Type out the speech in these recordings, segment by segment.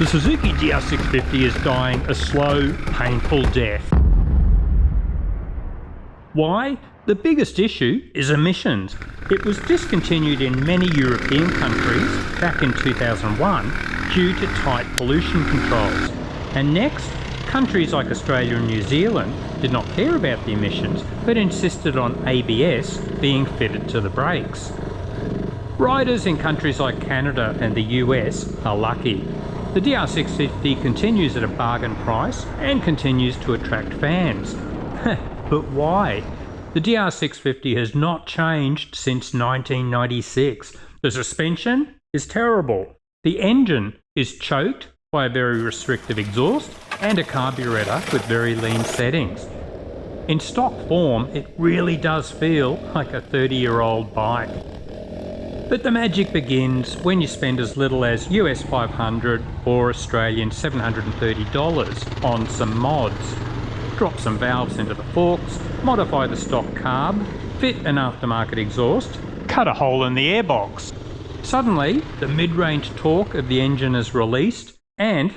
The Suzuki DR650 is dying a slow, painful death. Why? The biggest issue is emissions. It was discontinued in many European countries back in 2001 due to tight pollution controls. And next, countries like Australia and New Zealand did not care about the emissions but insisted on ABS being fitted to the brakes. Riders in countries like Canada and the US are lucky. The DR650 continues at a bargain price and continues to attract fans. But why? The DR650 has not changed since 1996. The suspension is terrible. The engine is choked by a very restrictive exhaust and a carburetor with very lean settings. In stock form, it really does feel like a 30-year-old bike. But the magic begins when you spend as little as US $500 or Australian $730 on some mods. Drop some valves into the forks, modify the stock carb, fit an aftermarket exhaust, cut a hole in the airbox. Suddenly, the mid-range torque of the engine is released and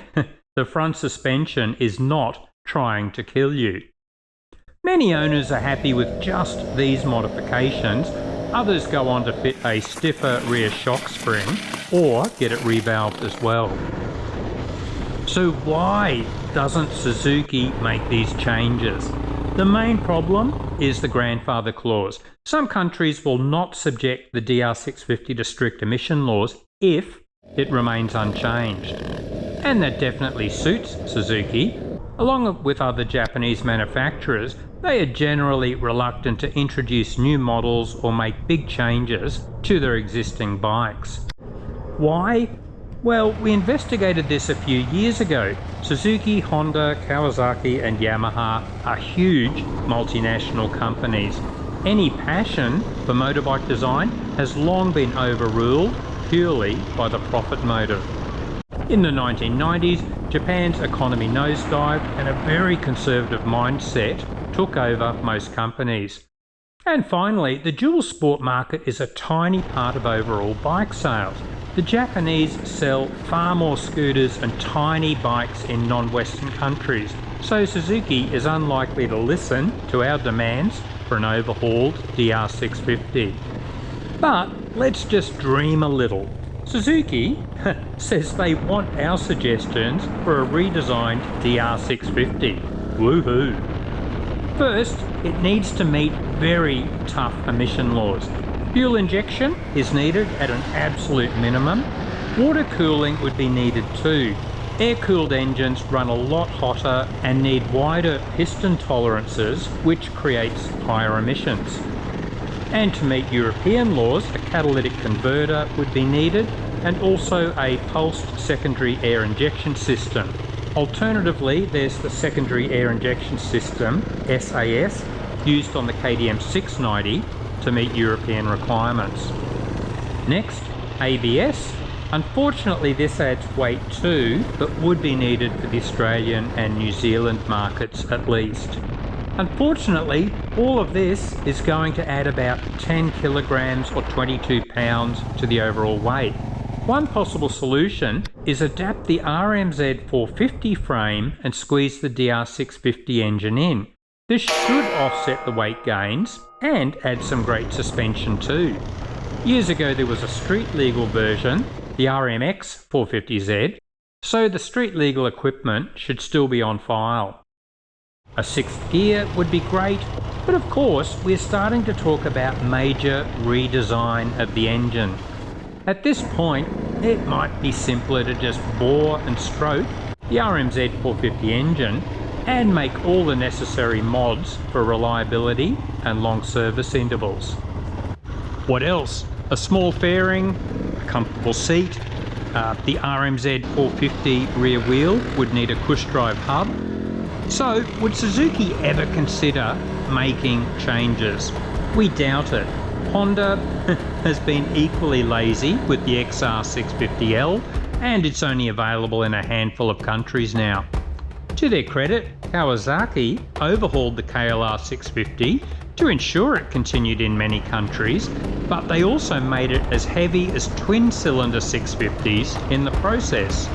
the front suspension is not trying to kill you. Many owners are happy with just these modifications. Others go on to fit a stiffer rear shock spring or get it revalved as well. So why doesn't Suzuki make these changes? The main problem is the grandfather clause. Some countries will not subject the DR650 to strict emission laws if it remains unchanged. And that definitely suits Suzuki. Along with other Japanese manufacturers, they are generally reluctant to introduce new models or make big changes to their existing bikes. Why? Well, we investigated this a few years ago. Suzuki, Honda, Kawasaki and Yamaha are huge multinational companies. Any passion for motorbike design has long been overruled purely by the profit motive. In the 1990s, Japan's economy nosedived and a very conservative mindset took over most companies. And finally, the dual sport market is a tiny part of overall bike sales. The Japanese sell far more scooters and tiny bikes in non-Western countries, so Suzuki is unlikely to listen to our demands for an overhauled DR650. But let's just dream a little. Suzuki says they want our suggestions for a redesigned DR650. Woohoo! First, it needs to meet very tough emission laws. Fuel injection is needed at an absolute minimum. Water cooling would be needed too. Air-cooled engines run a lot hotter and need wider piston tolerances, which creates higher emissions. And to meet European laws, a catalytic converter would be needed and also a pulsed secondary air injection system. Alternatively, there's the secondary air injection system, SAS, used on the KTM 690 to meet European requirements. Next, ABS. Unfortunately, this adds weight too, but would be needed for the Australian and New Zealand markets at least. Unfortunately, all of this is going to add about 10 kilograms or 22 pounds to the overall weight. One possible solution is adapt the RMZ 450 frame and squeeze the DR650 engine in. This should offset the weight gains and add some great suspension too. Years ago there was a street legal version, the RMX 450Z, so the street legal equipment should still be on file. A sixth gear would be great, but of course we're starting to talk about major redesign of the engine. At this point, it might be simpler to just bore and stroke the RMZ 450 engine and make all the necessary mods for reliability and long service intervals. What else? A small fairing, a comfortable seat, the RMZ 450 rear wheel would need a push drive hub. So, would Suzuki ever consider making changes? We doubt it. Honda has been equally lazy with the XR650L, and it's only available in a handful of countries now. To their credit, Kawasaki overhauled the KLR 650 to ensure it continued in many countries, but they also made it as heavy as twin-cylinder 650s in the process.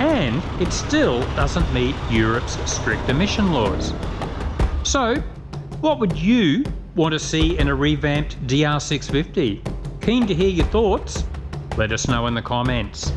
and it still doesn't meet Europe's strict emission laws. So, what would you want to see in a revamped DR650? Keen to hear your thoughts? Let us know in the comments.